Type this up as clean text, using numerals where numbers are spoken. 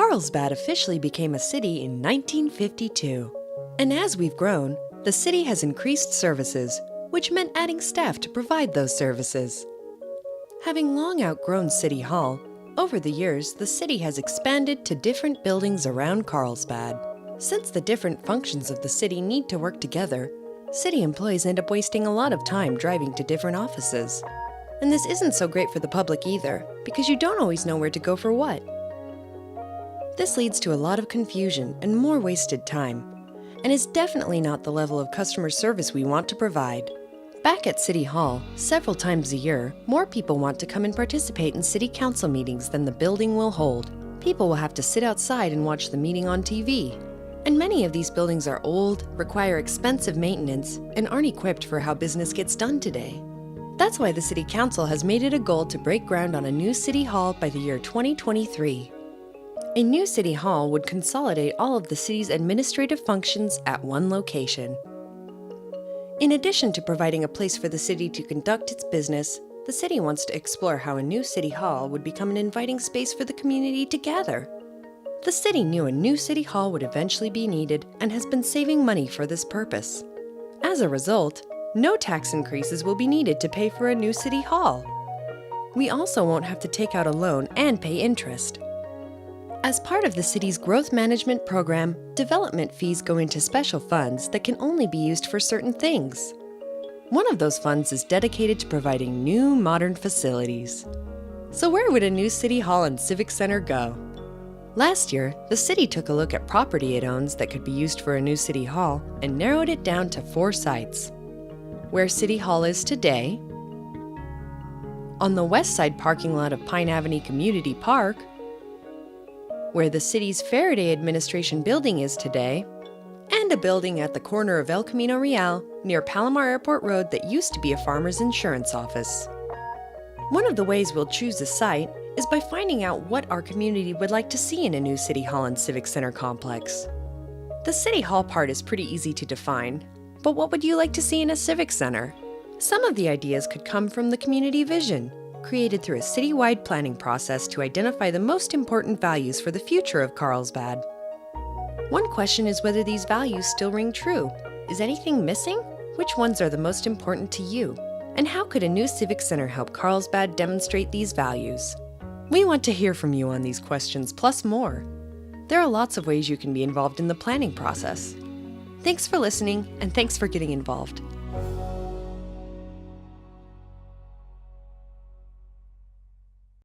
Carlsbad officially became a city in 1952. And as we've grown, the city has increased services, which meant adding staff to provide those services. Having long outgrown City Hall, over the years the city has expanded to different buildings around Carlsbad. Since the different functions of the city need to work together, city employees end up wasting a lot of time driving to different offices. And this isn't so great for the public either, because you don't always know where to go for what. This leads to a lot of confusion and more wasted time, and is definitely not the level of customer service we want to provide. Back at City Hall, several times a year, more people want to come and participate in city council meetings than the building will hold. People will have to sit outside and watch the meeting on TV. And many of these buildings are old, require expensive maintenance, and aren't equipped for how business gets done today. That's why the City Council has made it a goal to break ground on a new City Hall by the year 2023. A new City Hall would consolidate all of the city's administrative functions at one location. In addition to providing a place for the city to conduct its business, the city wants to explore how a new City Hall would become an inviting space for the community to gather. The city knew a new City Hall would eventually be needed and has been saving money for this purpose. As a result, no tax increases will be needed to pay for a new City Hall. We also won't have to take out a loan and pay interest. As part of the city's growth management program, development fees go into special funds that can only be used for certain things. One of those funds is dedicated to providing new modern facilities. So where would a new City Hall and Civic Center go? Last year, the city took a look at property it owns that could be used for a new City Hall and narrowed it down to 4 sites. Where City Hall is today, on the west side parking lot of Pine Avenue Community Park, where the city's Faraday Administration building is today, and a building at the corner of El Camino Real near Palomar Airport Road that used to be a farmer's insurance office. One of the ways we'll choose a site is by finding out what our community would like to see in a new City Hall and Civic Center complex. The City Hall part is pretty easy to define, but what would you like to see in a Civic Center? Some of the ideas could come from the community vision, created through a citywide planning process to identify the most important values for the future of Carlsbad. One question is whether these values still ring true. Is anything missing? Which ones are the most important to you? And how could a new Civic Center help Carlsbad demonstrate these values? We want to hear from you on these questions, plus more. There are lots of ways you can be involved in the planning process. Thanks for listening, and thanks for getting involved.